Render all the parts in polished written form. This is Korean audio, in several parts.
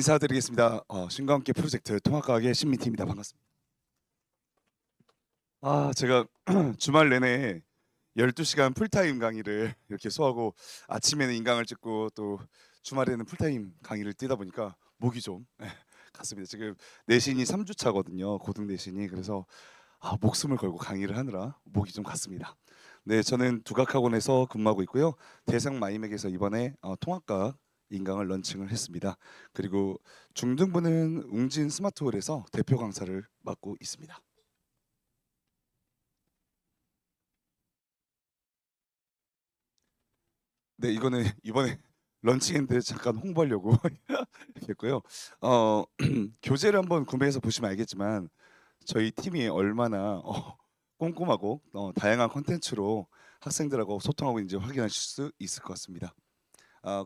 인사드리겠습니다. 신과 함께 프로젝트 통합과학의 신민티입니다. 반갑습니다. 제가 주말 내내 12시간 풀타임 강의를 이렇게 소화하고 아침에는 인강을 찍고 또 주말에는 풀타임 강의를 뛰다 보니까 목이 좀 갔습니다. 지금 내신이 3주 차거든요. 고등 내신이. 그래서 목숨을 걸고 강의를 하느라 목이 좀 갔습니다. 네, 저는 두각학원에서 근무하고 있고요. 대상 마이맥에서 이번에 통합과학 인강을 런칭을 했습니다. 그리고 중등부는 웅진 스마트홀에서 대표 강사를 맡고 있습니다. 네, 이거는 이번에 런칭했는데 잠깐 홍보하려고 이렇게 했고요. 교재를 한번 구매해서 보시면 알겠지만 저희 팀이 얼마나 꼼꼼하고 다양한 컨텐츠로 학생들하고 소통하고 있는지 확인하실 수 있을 것 같습니다.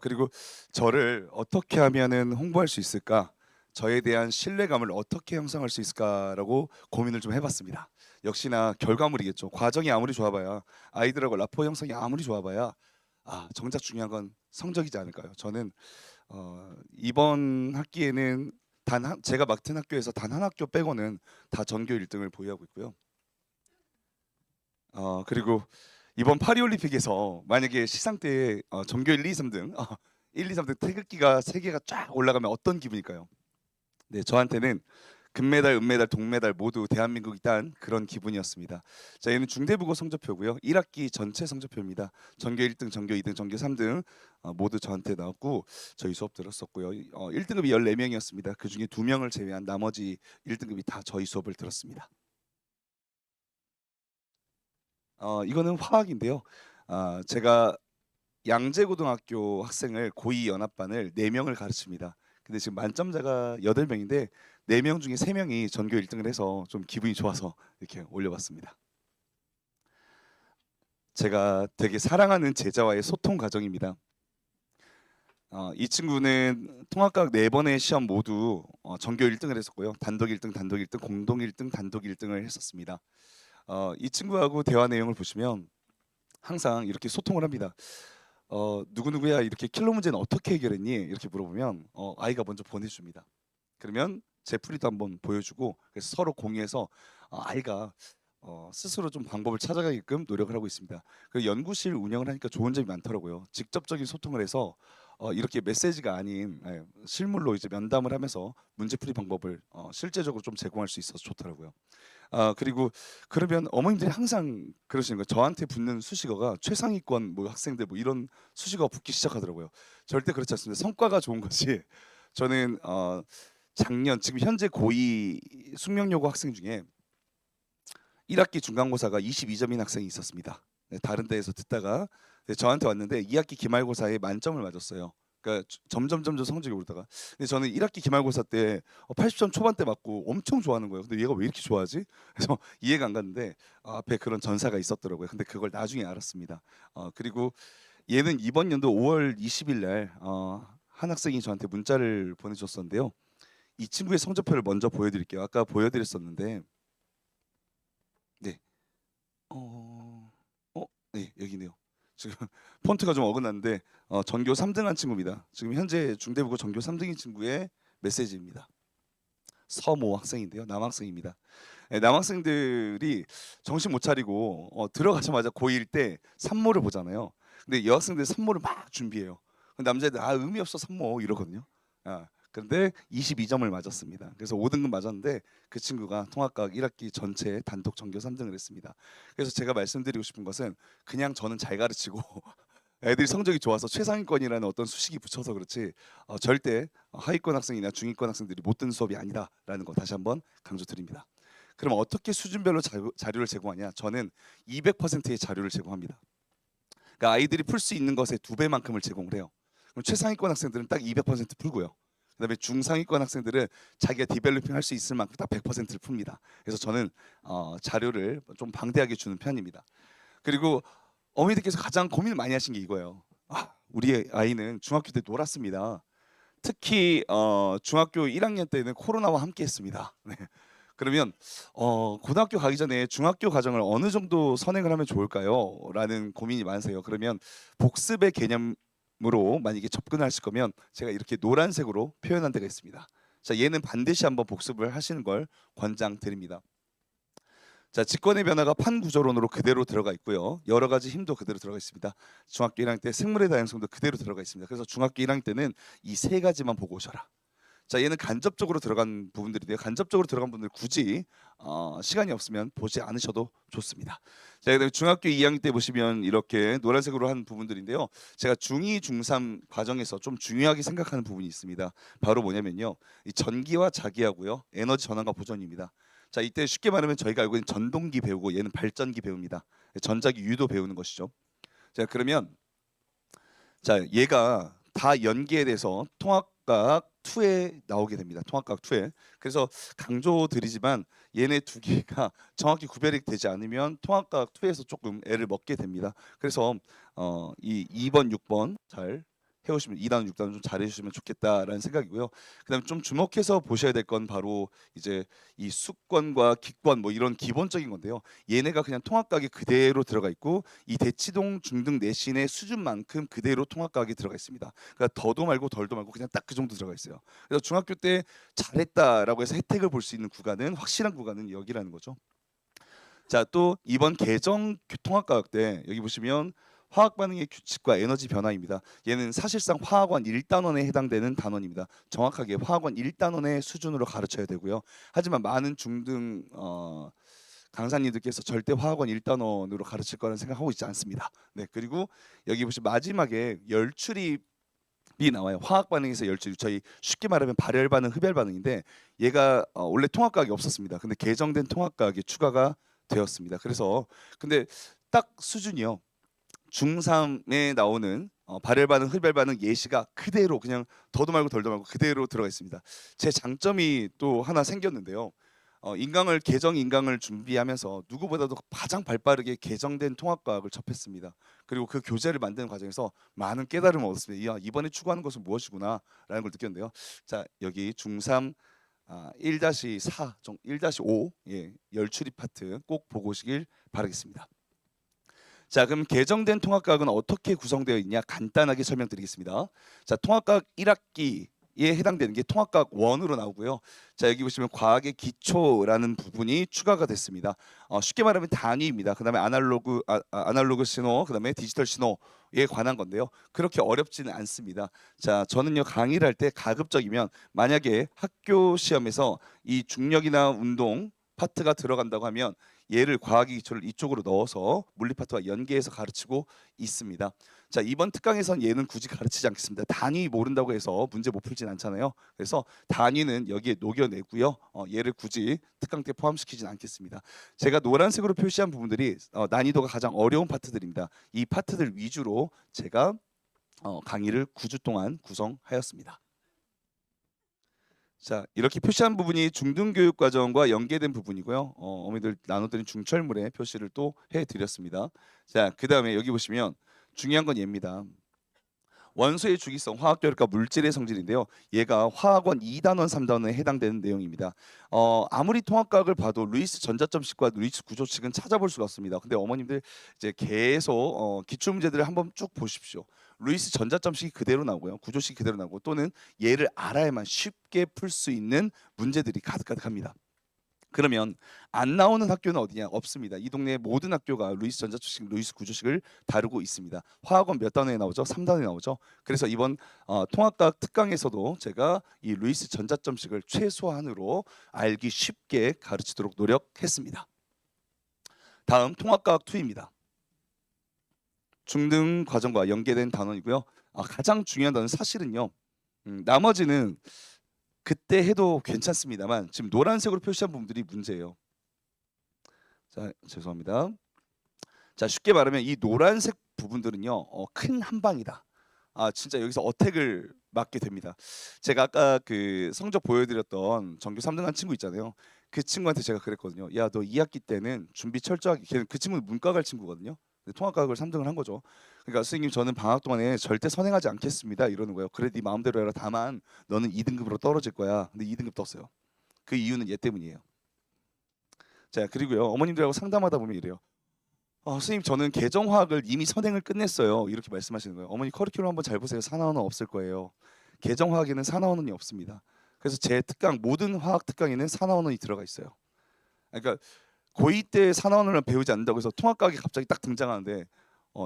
그리고 저를 어떻게 하면은 홍보할 수 있을까? 저에 대한 신뢰감을 어떻게 형성할 수 있을까라고 고민을 좀 해봤습니다. 역시나 결과물이겠죠. 과정이 아무리 좋아봐야 아이들하고 라포 형성이 아무리 좋아봐야 정작 중요한 건 성적이지 않을까요? 저는 이번 학기에는 제가 맡은 학교에서 단 한 학교 빼고는 다 전교 1등을 보유하고 있고요. 그리고 이번 파리올림픽에서 만약에 시상 때 전교 1, 2, 3등 1, 2, 3등 태극기가 세 개가 쫙 올라가면 어떤 기분일까요? 네, 저한테는 금메달, 은메달, 동메달 모두 대한민국이 딴 그런 기분이었습니다. 자, 얘는 중대부고 성적표고요. 1학기 전체 성적표입니다. 전교 1등, 전교 2등, 전교 3등 모두 저한테 나왔고 저희 수업 들었었고요. 1등급이 14명이었습니다. 그중에 2명을 제외한 나머지 1등급이 다 저희 수업을 들었습니다. 이거는 화학인데요. 제가 양재고등학교 학생을 고2 연합반을 4명을 가르칩니다. 근데 지금 만점자가 8명인데 4명 중에 3명이 전교 1등을 해서 좀 기분이 좋아서 이렇게 올려봤습니다. 제가 되게 사랑하는 제자와의 소통 과정입니다. 이 친구는 통합과학 4번의 시험 모두 전교 1등을 했었고요. 단독 1등, 단독 1등, 공동 1등, 단독 1등을 했었습니다. 이 친구하고 대화 내용을 보시면 항상 이렇게 소통을 합니다. 누구누구야 이렇게 킬러 문제는 어떻게 해결했니? 이렇게 물어보면 아이가 먼저 보내줍니다. 그러면 제 풀이도 한번 보여주고 그래서 서로 공유해서 아이가 스스로 좀 방법을 찾아가게끔 노력을 하고 있습니다. 그 연구실 운영을 하니까 좋은 점이 많더라고요. 직접적인 소통을 해서 이렇게 메시지가 아닌 실물로 이제 면담을 하면서 문제풀이 방법을 실제적으로 좀 제공할 수 있어서 좋더라고요. 그리고 그러면 어머님들이 항상 그러시는 거예요. 저한테 붙는 수식어가 최상위권 뭐 학생들 뭐 이런 수식어가 붙기 시작하더라고요. 절대 그렇지 않습니다. 성과가 좋은 것이 저는 작년 지금 현재 고2 숙명여고 학생 중에 1학기 중간고사가 22점인 학생이 있었습니다. 네, 다른 데에서 듣다가 저한테 왔는데 2학기 기말고사에 만점을 맞았어요. 그러니까 점점 성적이 오르다가 근데 저는 1학기 기말고사 때 80점 초반대 맞고 엄청 좋아하는 거예요. 근데 얘가 왜 이렇게 좋아하지? 그래서 이해가 안 갔는데 앞에 그런 전사가 있었더라고요. 근데 그걸 나중에 알았습니다. 그리고 얘는 이번 연도 5월 20일 날 한 학생이 저한테 문자를 보내줬었는데요. 이 친구의 성적표를 먼저 보여드릴게요. 아까 보여드렸었는데 네. 어, 네, 여기네요. 지금 폰트가 좀 어긋났는데 전교 3등한 친구입니다. 지금 현재 중대부고 전교 3등인 친구의 메시지입니다. 서모 학생인데요, 남학생입니다. 네, 남학생들이 정신 못 차리고 들어가자마자 고1 때 산모를 보잖아요. 근데 여학생들 산모를 막 준비해요. 남자애들 의미 없어 산모 이러거든요. 그런데 22점을 맞았습니다. 그래서 5등급 맞았는데 그 친구가 통합과학 1학기 전체 단독 전교 3등을 했습니다. 그래서 제가 말씀드리고 싶은 것은 그냥 저는 잘 가르치고 애들이 성적이 좋아서 최상위권이라는 어떤 수식이 붙여서 그렇지 절대 하위권 학생이나 중위권 학생들이 못 듣는 수업이 아니다라는 거 다시 한번 강조드립니다. 그럼 어떻게 수준별로 자료를 제공하냐? 저는 200%의 자료를 제공합니다. 그러니까 아이들이 풀 수 있는 것의 2배만큼을 제공을 해요. 그럼 최상위권 학생들은 딱 200% 풀고요. 그다음에 중상위권 학생들은 자기가 디벨로핑 할 수 있을 만큼 딱 100%를 풉니다. 그래서 저는 자료를 좀 방대하게 주는 편입니다. 그리고 어머니들께서 가장 고민을 많이 하신 게 이거예요. 우리 아이는 중학교 때 놀았습니다. 특히 중학교 1학년 때는 코로나와 함께했습니다. 네. 그러면 고등학교 가기 전에 중학교 과정을 어느 정도 선행을 하면 좋을까요? 라는 고민이 많으세요. 그러면 복습의 개념을 문제점으로 만약에 접근하실 거면 제가 이렇게 노란색으로 표현한 데가 있습니다. 자, 얘는 반드시 한번 복습을 하시는 걸 권장드립니다. 자, 직권의 변화가 판구조론으로 그대로 들어가 있고요. 여러 가지 힘도 그대로 들어가 있습니다. 중학교 1학년 때 생물의 다양성도 그대로 들어가 있습니다. 그래서 중학교 1학년 때는 이 세 가지만 보고 오셔라. 자, 얘는 간접적으로 들어간 부분들인데요. 간접적으로 들어간 분들 굳이 시간이 없으면 보지 않으셔도 좋습니다. 자, 그다음에 중학교 2학년 때 보시면 이렇게 노란색으로 한 부분들인데요. 제가 중2, 중3 과정에서 좀 중요하게 생각하는 부분이 있습니다. 바로 뭐냐면요. 이 전기와 자기하고요. 에너지 전환과 보존입니다. 자, 이때 쉽게 말하면 저희가 알고 있는 전동기 배우고 얘는 발전기 배웁니다. 전자기 유도 배우는 것이죠. 자, 그러면 자, 얘가 다 연기에 대해서 통합과학 2에 나오게 됩니다. 통합과학 2에. 그래서 강조드리지만 얘네 두 개가 정확히 구별이 되지 않으면 통합과학 2에서 조금 애를 먹게 됩니다. 그래서 이 2번, 6번 잘 해오시면 2단원, 6단원 좀 잘해주시면 좋겠다라는 생각이고요. 그다음에 좀 주목해서 보셔야 될 건 바로 이제 이 수권과 기권 뭐 이런 기본적인 건데요. 얘네가 그냥 통합과학이 그대로 들어가 있고 이 대치동 중등 내신의 수준만큼 그대로 통합과학이 들어가 있습니다. 그러니까 더도 말고 덜도 말고 그냥 딱 그 정도 들어가 있어요. 그래서 중학교 때 잘했다라고 해서 혜택을 볼 수 있는 구간은 확실한 구간은 여기라는 거죠. 자, 또 이번 개정 통합과학 때 여기 보시면 화학 반응의 규칙과 에너지 변화입니다. 얘는 사실상 화학원 1단원에 해당되는 단원입니다. 정확하게 화학원 1단원의 수준으로 가르쳐야 되고요. 하지만 많은 중등 강사님들께서 절대 화학원 1단원으로 가르칠 거라는 생각하고 있지 않습니다. 네, 그리고 여기 보시면 마지막에 열출입이 나와요. 화학 반응에서 열출입. 저희 쉽게 말하면 발열 반응, 흡열 반응인데 얘가 원래 통합과학이 없었습니다. 근데 개정된 통합과학이 추가가 되었습니다. 그래서 근데 딱 수준이요. 중3에 나오는 발열 반응, 흡열 반응 예시가 그대로 그냥 더도 말고 덜도 말고 그대로 들어가 있습니다. 제 장점이 또 하나 생겼는데요. 개정 인강을 준비하면서 누구보다도 가장 발빠르게 개정된 통합과학을 접했습니다. 그리고 그 교재를 만드는 과정에서 많은 깨달음을 얻었습니다. 야, 이번에 추구하는 것은 무엇이구나라는 걸 느꼈는데요. 자, 여기 중3 1-4, 1-5 예, 열출입 파트 꼭 보고 오시길 바라겠습니다. 자, 그럼 개정된 통합과학은 어떻게 구성되어 있냐 간단하게 설명드리겠습니다. 자, 통합과학 1학기에 해당되는 게 통합과학 1으로 나오고요. 자, 여기 보시면 과학의 기초라는 부분이 추가가 됐습니다. 쉽게 말하면 단위입니다. 그다음에 아날로그 신호, 그다음에 디지털 신호에 관한 건데요. 그렇게 어렵지는 않습니다. 자, 저는요 강의를 할 때 가급적이면 만약에 학교 시험에서 이 중력이나 운동 파트가 들어간다고 하면 얘를 과학의 기초를 이쪽으로 넣어서 물리 파트와 연계해서 가르치고 있습니다. 자, 이번 특강에선 얘는 굳이 가르치지 않겠습니다. 단위 모른다고 해서 문제 못 풀진 않잖아요. 그래서 단위는 여기에 녹여내고요. 얘를 굳이 특강 때 포함시키진 않겠습니다. 제가 노란색으로 표시한 부분들이 난이도가 가장 어려운 파트들입니다. 이 파트들 위주로 제가 강의를 9주 동안 구성하였습니다. 자, 이렇게 표시한 부분이 중등교육 과정과 연계된 부분이고요. 어머니들 나눠드린 중철물에 표시를 또 해드렸습니다. 자, 그 다음에 여기 보시면 중요한 건 얘입니다. 원소의 주기성, 화학결합과 물질의 성질인데요. 얘가 화학원 2단원, 3단원에 해당되는 내용입니다. 아무리 통합과학을 봐도 루이스 전자점식과 루이스 구조식은 찾아볼 수가 없습니다. 근데 어머님들 이제 계속 기출 문제들을 한번 쭉 보십시오. 루이스 전자점식이 그대로 나오고요. 구조식이 그대로 나오고 또는 얘를 알아야만 쉽게 풀 수 있는 문제들이 가득가득합니다. 그러면 안 나오는 학교는 어디냐? 없습니다. 이 동네 모든 학교가 루이스 전자점식, 루이스 구조식을 다루고 있습니다. 화학원 몇 단원에 나오죠? 3단원에 나오죠. 그래서 이번 통합과학 특강에서도 제가 이 루이스 전자점식을 최소한으로 알기 쉽게 가르치도록 노력했습니다. 다음 통합과학 2입니다. 중등 과정과 연계된 단원이고요. 가장 중요한 단원 사실은요. 나머지는 그때 해도 괜찮습니다만 지금 노란색으로 표시한 부분들이 문제예요. 자, 죄송합니다. 자, 쉽게 말하면 이 노란색 부분들은요. 큰 한방이다. 진짜 여기서 어택을 맞게 됩니다. 제가 아까 그 성적 보여드렸던 전교 3등 한 친구 있잖아요. 그 친구한테 제가 그랬거든요. 야, 너 2학기 때는 준비 철저하게. 그 친구는 문과 갈 친구거든요. 통합과학을 3등을 한 거죠. 그러니까 선생님 저는 방학 동안에 절대 선행하지 않겠습니다 이러는 거예요. 그래 네 마음대로 해라. 다만 너는 2등급으로 떨어질 거야. 근데 2등급 떴어요. 그 이유는 얘 때문이에요. 자, 그리고요 어머님들하고 상담하다 보면 이래요. 선생님 저는 개정화학을 이미 선행을 끝냈어요. 이렇게 말씀하시는 거예요. 어머니 커리큘럼 한번 잘 보세요. 산화원은 없을 거예요. 개정화학에는 산화원이 없습니다. 그래서 제 특강 모든 화학 특강에는 산화원이 들어가 있어요. 그러니까 고2 때 산화원을 배우지 않는다고 해서 통합과학이 갑자기 딱 등장하는데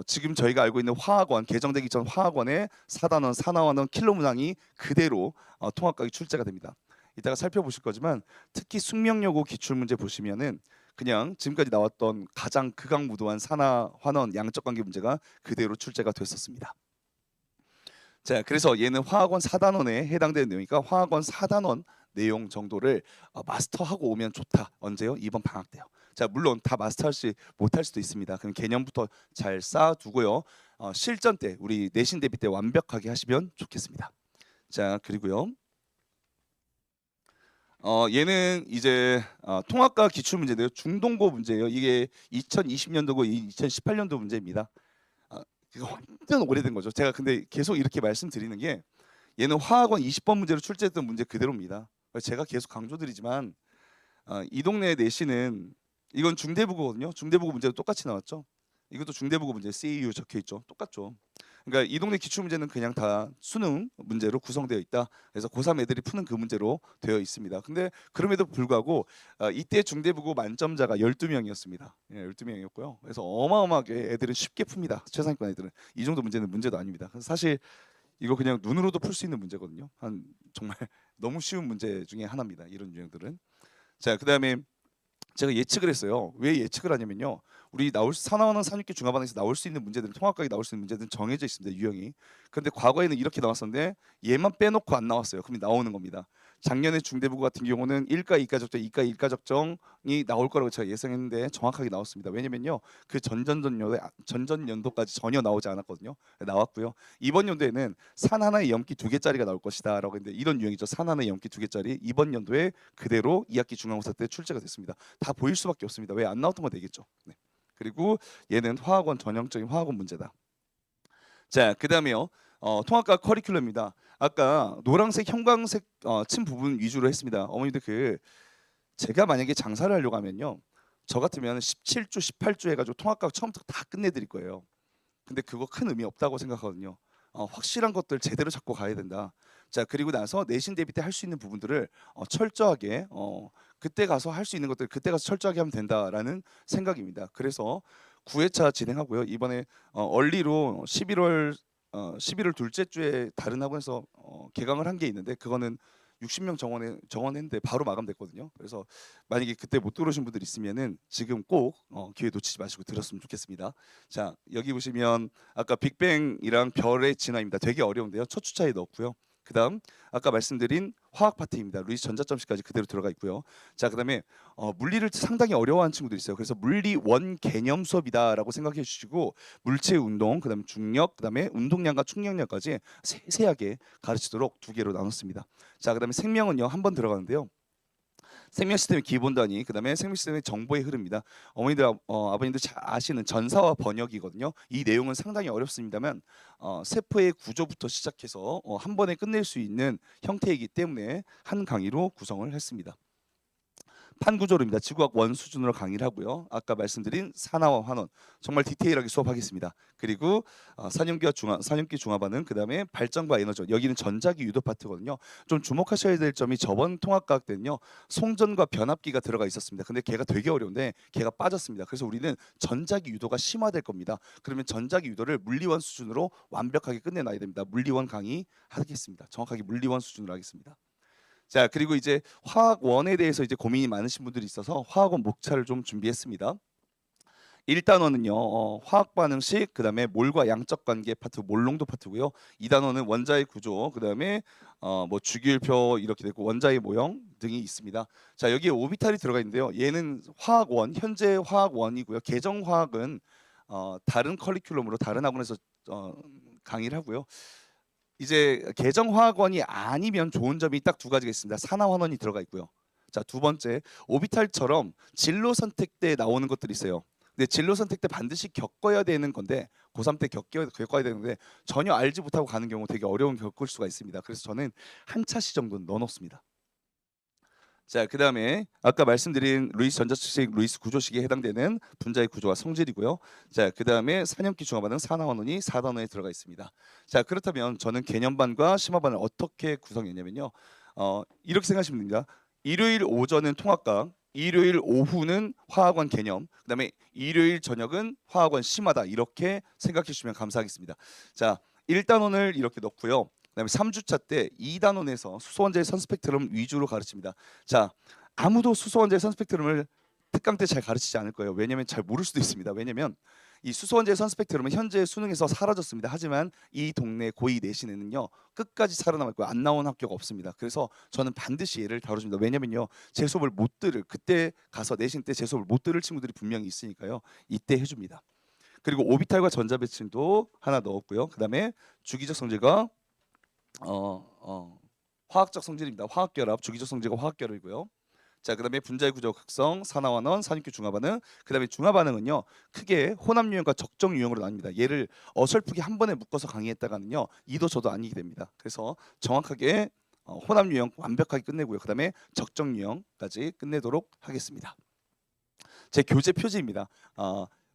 지금 저희가 알고 있는 화학원 개정되기 전 화학원의 사단원, 산화원원, 킬로 문항이 그대로 통합과학이 출제가 됩니다. 이따가 살펴보실 거지만 특히 숙명여고 기출문제 보시면은 그냥 지금까지 나왔던 가장 극악무도한 산화, 환원, 양적 관계 문제가 그대로 출제가 됐었습니다. 자, 그래서 얘는 화학원 4단원에 해당되는 내용이니까 화학원 4단원 내용 정도를 마스터하고 오면 좋다. 언제요? 이번 방학 때요. 자, 물론 다 마스터할지 못할 수도 있습니다. 그럼 개념부터 잘 쌓아두고요. 실전 때 우리 내신 대비 때 완벽하게 하시면 좋겠습니다. 자, 그리고요. 얘는 이제 통합과 기출 문제인데요. 중동고 문제예요. 이게 2020년도고 2018년도 문제입니다. 이거 완전 오래된 거죠. 제가 근데 계속 이렇게 말씀드리는 게 얘는 화학원 20번 문제로 출제했던 문제 그대로입니다. 제가 계속 강조드리지만 이 동네 내신은 이건 중대부고거든요. 중대부고 문제도 똑같이 나왔죠. 이것도 중대부고 문제 CEU 적혀 있죠. 똑같죠. 그러니까 이 동네 기출 문제는 그냥 다 수능 문제로 구성되어 있다. 그래서 고3 애들이 푸는 그 문제로 되어 있습니다. 근데 그럼에도 불구하고 이때 중대부고 만점자가 12명이었습니다. 예, 12명이었고요. 그래서 어마어마하게 애들은 쉽게 풉니다. 최상위권 애들은. 이 정도 문제는 문제도 아닙니다. 그래서 사실 이거 그냥 눈으로도 풀 수 있는 문제거든요. 한 정말 너무 쉬운 문제 중에 하나입니다. 이런 유형들은. 자, 그다음에 제가 예측을 했어요. 왜 예측을 하냐면요. 우리 산화원은 산육기 중화반응에서 나올 수 있는 문제들은 통합각이 나올 수 있는 문제들은 정해져 있습니다. 유형이. 그런데 과거에는 이렇게 나왔었는데 얘만 빼놓고 안 나왔어요. 그럼 나오는 겁니다. 작년에 중대부고 같은 경우는 1가 2가 적정, 2가 1가 적정이 나올 거라고 제가 예상했는데 정확하게 나왔습니다. 왜냐면요. 그 전전연도까지 전혀 나오지 않았거든요. 나왔고요. 이번 연도에는 산 하나에 염기 2개짜리가 나올 것이다라고 했는데 이런 유형이죠. 산 하나에 염기 2개짜리 이번 연도에 그대로 2학기 중간고사 때 출제가 됐습니다. 다 보일 수밖에 없습니다. 왜 안 나왔던 건 되겠죠. 네. 그리고 얘는 화학원 전형적인 화학원 문제다. 자, 그다음에요. 통합과 커리큘럼입니다. 아까 노란색, 형광색 친 부분 위주로 했습니다. 어머니들 제가 만약에 장사를 하려고 하면요. 저 같으면 17주, 18주 해가지고 통합과 처음부터 다 끝내드릴 거예요. 근데 그거 큰 의미 없다고 생각하거든요. 확실한 것들 제대로 잡고 가야 된다. 자, 그리고 나서 내신 대비 때 할 수 있는 부분들을 철저하게 그때 가서 할 수 있는 것들 그때 가서 철저하게 하면 된다라는 생각입니다. 그래서 9회차 진행하고요. 이번에 얼리로 11월 둘째 주에 다른 학원에서 개강을 한 게 있는데 그거는 60명 정원했는데 바로 마감됐거든요. 그래서 만약에 그때 못 들어오신 분들 있으면은 지금 꼭 기회 놓치지 마시고 들었으면 좋겠습니다. 자, 여기 보시면 아까 빅뱅이랑 별의 진화입니다. 되게 어려운데요. 첫 주차에 넣었고요. 그다음 아까 말씀드린 화학 파트입니다. 루이스 전자점식까지 그대로 들어가 있고요. 자, 그다음에 물리를 상당히 어려워하는 친구들이 있어요. 그래서 물리 원 개념 수업이다라고 생각해 주시고 물체 운동, 그다음에 중력, 그다음에 운동량과 충격량까지 세세하게 가르치도록 2개로 나눴습니다. 자, 그다음에 생명은요 한 번 들어가는데요. 생명 시스템의 기본 단위, 그다음에 생명 시스템의 정보의 흐름입니다. 어머니들, 아버님들 잘 아시는 전사와 번역이거든요. 이 내용은 상당히 어렵습니다만 세포의 구조부터 시작해서 한 번에 끝낼 수 있는 형태이기 때문에 한 강의로 구성을 했습니다. 판구조로입니다. 지구학 원 수준으로 강의를 하고요. 아까 말씀드린 산화와 환원 정말 디테일하게 수업하겠습니다. 그리고 산염기 중화반응, 그다음에 발전과 에너지. 여기는 전자기 유도 파트거든요. 좀 주목하셔야 될 점이 저번 통합과학 때는요. 송전과 변압기가 들어가 있었습니다. 근데 걔가 되게 어려운데 걔가 빠졌습니다. 그래서 우리는 전자기 유도가 심화될 겁니다. 그러면 전자기 유도를 물리원 수준으로 완벽하게 끝내놔야 됩니다. 물리원 강의 하겠습니다. 정확하게 물리원 수준으로 하겠습니다. 자, 그리고 이제 화학원에 대해서 이제 고민이 많으신 분들이 있어서 화학원 목차를 좀 준비했습니다. 1단원은요 화학 반응식, 그다음에 몰과 양적 관계 파트, 몰농도 파트고요. 2단원은 원자의 구조, 그다음에 뭐 주기율표 이렇게 되고 원자의 모형 등이 있습니다. 자, 여기에 오비탈이 들어가 있는데요. 얘는 화학원, 현재 화학원이고요. 개정 화학은 다른 커리큘럼으로 다른 학원에서 강의를 하고요. 이제 개정화학원이 아니면 좋은 점이 딱 2가지가 있습니다. 산화환원이 들어가 있고요. 자, 2번째 오비탈처럼 진로 선택 때 나오는 것들이 있어요. 근데 진로 선택 때 반드시 겪어야 되는 건데 고3 때 겪어야 되는데 전혀 알지 못하고 가는 경우 되게 어려운 겪을 수가 있습니다. 그래서 저는 한 차시 정도는 넣어놓습니다. 자, 그다음에 아까 말씀드린 루이스 전자측식, 루이스 구조식에 해당되는 분자의 구조와 성질이고요. 자, 그다음에 4년기 중화반응 4나원원이 4단원에 들어가 있습니다. 자, 그렇다면 저는 개념반과 심화반을 어떻게 구성했냐면요. 이렇게 생각하시면 됩니다. 일요일 오전은 통합각, 일요일 오후는 화학원 개념, 그다음에 일요일 저녁은 화학원 심화다. 이렇게 생각해 주시면 감사하겠습니다. 자, 1단원을 이렇게 넣고요. 그다음에 3주차 때 2단원에서 수소원자의 선스펙트럼 위주로 가르칩니다. 자, 아무도 수소원자의 선스펙트럼을 특강 때 잘 가르치지 않을 거예요. 왜냐면 잘 모를 수도 있습니다. 왜냐면 이 수소원자의 선스펙트럼은 현재 수능에서 사라졌습니다. 하지만 이 동네 고2 내신에는요 끝까지 살아남을 거예요. 안 나온 학교가 없습니다. 그래서 저는 반드시 얘를 다뤄줍니다. 왜냐면요 제 수업을 못 들을, 그때 가서 내신 때 제 수업을 못 들을 친구들이 분명히 있으니까요. 이때 해줍니다. 그리고 오비탈과 전자배층도 하나 넣었고요. 그다음에 주기적 성질과 화학적 성질입니다. 화학결합, 주기적 성질과 화학결합이고요. 자, 그다음에 분자의 구조 극성, 산화환원, 산육기 중화반응. 그다음에 중화반응은요 크게 혼합 유형과 적정 유형으로 나뉩니다. 얘를 어설프게 한 번에 묶어서 강의했다가는요 이도 저도 아니게 됩니다. 그래서 정확하게 혼합 유형 완벽하게 끝내고요. 그다음에 적정 유형까지 끝내도록 하겠습니다. 제 교재 표지입니다.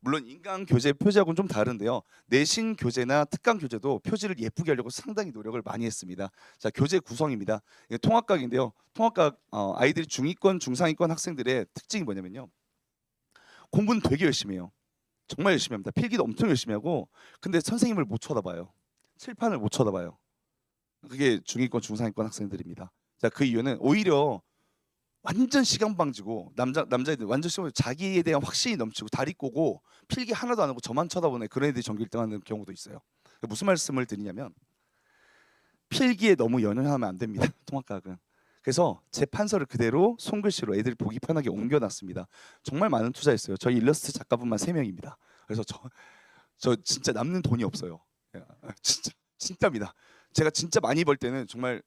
물론 인강 교재 표지하고는 좀 다른데요. 내신 교재나 특강 교재도 표지를 예쁘게 하려고 상당히 노력을 많이 했습니다. 자, 교재 구성입니다. 이게 통합각인데요. 통합각 아이들이 중위권, 중상위권 학생들의 특징이 뭐냐면요. 공부는 되게 열심히 해요. 정말 열심히 합니다. 필기도 엄청 열심히 하고 근데 선생님을 못 쳐다봐요. 칠판을 못 쳐다봐요. 그게 중위권, 중상위권 학생들입니다. 자, 그 이유는 오히려 완전 시간방지고 남자애들 완전 시간 자기에 대한 확신이 넘치고 다리 꼬고 필기 하나도 안 하고 저만 쳐다보네 그런 애들이 전교 1등하는 경우도 있어요. 무슨 말씀을 드리냐면 필기에 너무 연연하면 안 됩니다. 통합각은. 그래서 제 판서를 그대로 손글씨로 애들이 보기 편하게 옮겨놨습니다. 정말 많은 투자했어요. 저희 일러스트 작가분만 3명입니다. 그래서 저 진짜 남는 돈이 없어요. 진짜입니다. 제가 진짜 많이 벌 때는 정말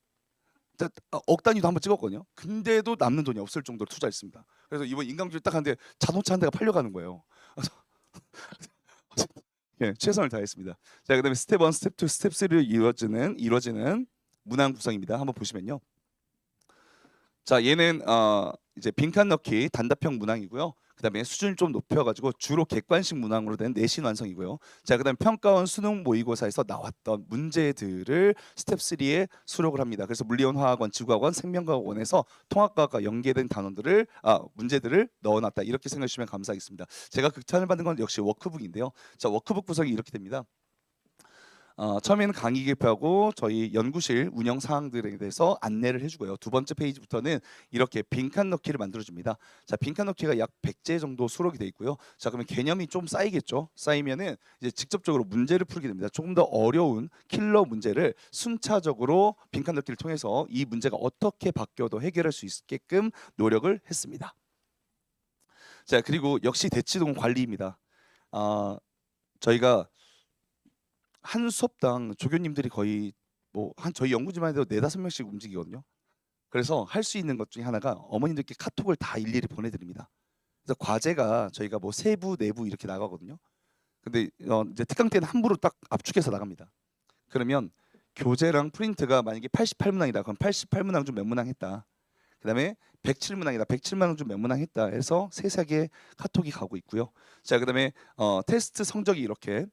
억 단위도 한번 찍었거든요. 근데도 남는 돈이 없을 정도로 투자했습니다. 그래서 이번 인강주를 딱 하는데 자동차 한 대가 팔려가는 거예요. 예, 최선을 다했습니다. 자, 그다음에 스텝 1, 스텝 2, 스텝 3로 이루어지는 문항 구성입니다. 한번 보시면요. 자, 얘는 이제 빈칸 넣기 단답형 문항이고요. 그다음에 수준을 좀 높여가지고 주로 객관식 문항으로 된 내신 완성이고요. 자, 그다음 평가원 수능 모의고사에서 나왔던 문제들을 스텝 3에 수록을 합니다. 그래서 물리원, 화학원, 지구학원, 생명과학원에서 통합과학과 연계된 단원들을 문제들을 넣어놨다. 이렇게 생각해 주시면 감사하겠습니다. 제가 극찬을 받은 건 역시 워크북인데요. 자, 워크북 구성이 이렇게 됩니다. 처음에는 강의 개표하고 저희 연구실 운영 사항들에 대해서 안내를 해주고요. 두 번째 페이지부터는 이렇게 빈칸 넣기를 만들어줍니다. 자, 빈칸 넣기가 약 100제 정도 수록이 돼 있고요. 자, 그러면 개념이 좀 쌓이겠죠. 쌓이면은 이제 직접적으로 문제를 풀게 됩니다. 조금 더 어려운 킬러 문제를 순차적으로 빈칸 넣기를 통해서 이 문제가 어떻게 바뀌어도 해결할 수 있게끔 노력을 했습니다. 자, 그리고 역시 대치동 관리입니다. 저희가 한 수업당 조교님들이 거의 저희 연구지만 해도 4-5명씩 움직이거든요. 그래서 할 수 있는 것 중에 하나가 어머님들께 카톡을 다 일일이 보내드립니다. 그래서 과제가 저희가 세부, 내부 이렇게 나가거든요. 근데 이제 특강 때는 함부로 딱 압축해서 나갑니다. 그러면 교재랑 프린트가 만약에 88문항이다. 그럼 88문항 중 몇 문항 했다. 그다음에 107문항이다. 107문항 중 몇 문항 했다 해서 세세하게 카톡이 가고 있고요. 자, 그다음에 테스트 성적이 이렇게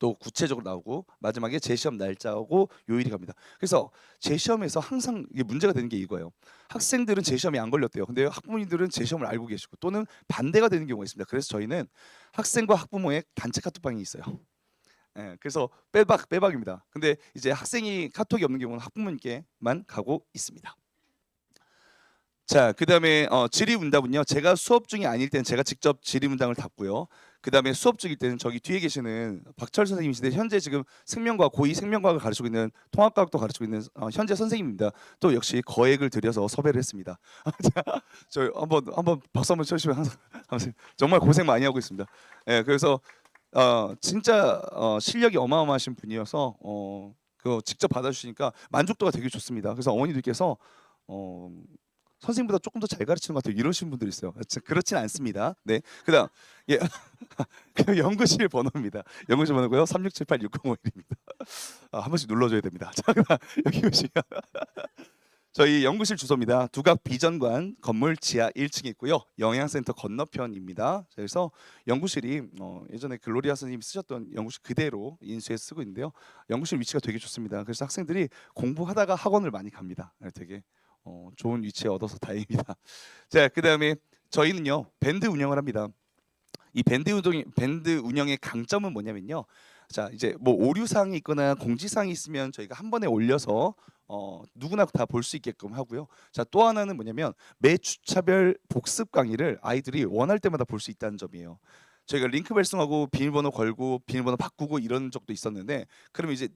또 구체적으로 나오고 마지막에 재시험 날짜하고 요일이 갑니다. 그래서 재시험에서 항상 이게 문제가 되는 게 이거예요. 학생들은 재시험이 안 걸렸대요. 근데 학부모님들은 재시험을 알고 계시고 또는 반대가 되는 경우가 있습니다. 그래서 저희는 학생과 학부모의 단체 카톡방이 있어요. 예, 그래서 빼박입니다. 근데 이제 학생이 카톡이 없는 경우는 학부모님께만 가고 있습니다. 자, 그다음에 질의응답은요. 제가 수업 중이 아닐 때는 제가 직접 질의문답을 답고요. 그다음에 수업 중일 때는 저기 뒤에 계시는 박철 선생님이신데 현재 지금 생명과학 고2 생명과학을 가르치고 있는 통합과학도 가르치고 있는 현재 선생님입니다. 또 역시 거액을 들여서 섭외를 했습니다. 저 한번 박수 한번 쳐주시면 항상 정말 고생 많이 하고 있습니다. 예, 그래서 진짜 실력이 어마어마하신 분이어서 그거 직접 받아주시니까 만족도가 되게 좋습니다. 그래서 어머니들께서 선생님보다 조금 더 잘 가르치는 것 같아요. 이러신 분들이 있어요. 그렇진 않습니다. 네, 그다음 예, 그 연구실 번호입니다. 연구실 번호고요. 3678-6051입니다. 한 번씩 눌러줘야 됩니다. 자, 여기 보시면 저희 연구실 주소입니다. 두각 비전관 건물 지하 1층에 있고요. 영양센터 건너편입니다. 그래서 연구실이 예전에 글로리아 선생님이 쓰셨던 연구실 그대로 인수해서 쓰고 있는데요. 연구실 위치가 되게 좋습니다. 그래서 학생들이 공부하다가 학원을 많이 갑니다. 되게 좋은 위치에 얻어서 다행입니다. 자, 그다음에 저희는요 밴드 운영을 합니다. 이 밴드 운영의 강점은 뭐냐면요. 자, 이제 뭐 오류 사항이 있거나 공지 사항이 있으면 저희가 한 번에 올려서 누구나 다 볼 수 있게끔 하고요. 자, 또 하나는 뭐냐면 매 주차별 복습 강의를 아이들이 원할 때마다 볼 수 있다는 점이에요. 저희가 링크 발송하고 비밀번호 걸고 비밀번호 바꾸고 이런 적도 있었는데, 그러면 이제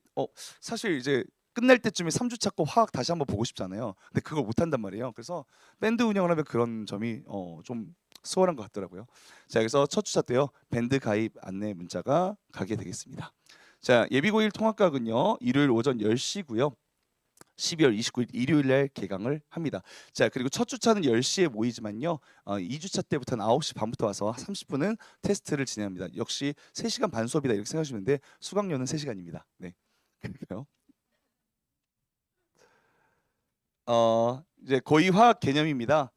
사실 이제 끝날 때쯤에 3주차 거 화학 다시 한번 보고 싶잖아요. 근데 그걸 못 한단 말이에요. 그래서 밴드 운영을 하면 그런 점이 좀 수월한 것 같더라고요. 자, 그래서 첫 주차 때요 밴드 가입 안내 문자가 가게 되겠습니다. 자, 예비고1 통합과학은요 일요일 오전 10시고요. 12월 29일 일요일 날 개강을 합니다. 자, 그리고 첫 주차는 10시에 모이지만요. 2주차 때부터는 9시 반부터 와서 30분은 테스트를 진행합니다. 역시 3시간 반 수업이다 이렇게 생각하시면 되는데 수강료는 3시간입니다. 네. 그리고요. 이제 고이 화학 개념입니다.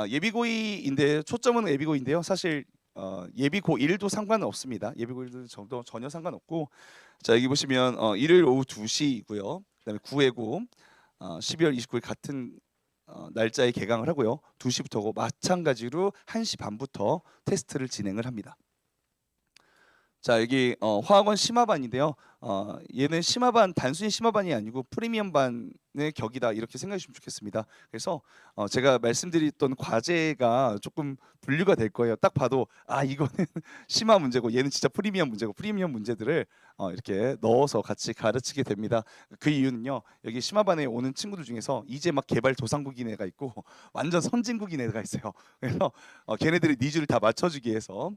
예비고이인데 초점은 예비고인데요. 사실 예비고1도 상관은 없습니다. 예비고1도 전혀 상관없고, 자, 여기 보시면 일요일 오후 2시이고요. 그다음에 9회고 12월 29일 같은 날짜에 개강을 하고요. 2시부터고 마찬가지로 1시 반부터 테스트를 진행을 합니다. 자, 여기 화학원 심화반인데요. 얘는 심화반, 단순히 심화반이 아니고 프리미엄 반의 격이다 이렇게 생각하시면 좋겠습니다. 그래서 제가 말씀드렸던 과제가 조금 분류가 될 거예요. 딱 봐도 이거는 심화 문제고 얘는 진짜 프리미엄 문제고, 프리미엄 문제들을 이렇게 넣어서 같이 가르치게 됩니다. 그 이유는요. 여기 심화반에 오는 친구들 중에서 이제 막 개발 도상국인 애가 있고 완전 선진국인 애가 있어요. 그래서 걔네들의 니즈를 다 맞춰주기 위해서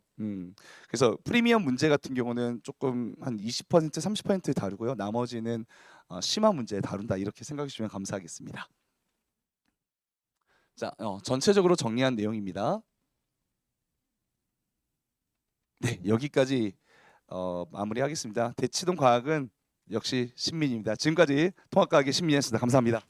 그래서 프리미엄 문제 같은 경우는 조금 한 20% 30% 다루고요. 나머지는 심화 문제 다룬다 이렇게 생각해 주시면 감사하겠습니다. 자, 전체적으로 정리한 내용입니다. 네, 여기까지 마무리하겠습니다. 대치동 과학은 역시 신민입니다. 지금까지 통합과학의 신민이었습니다. 감사합니다.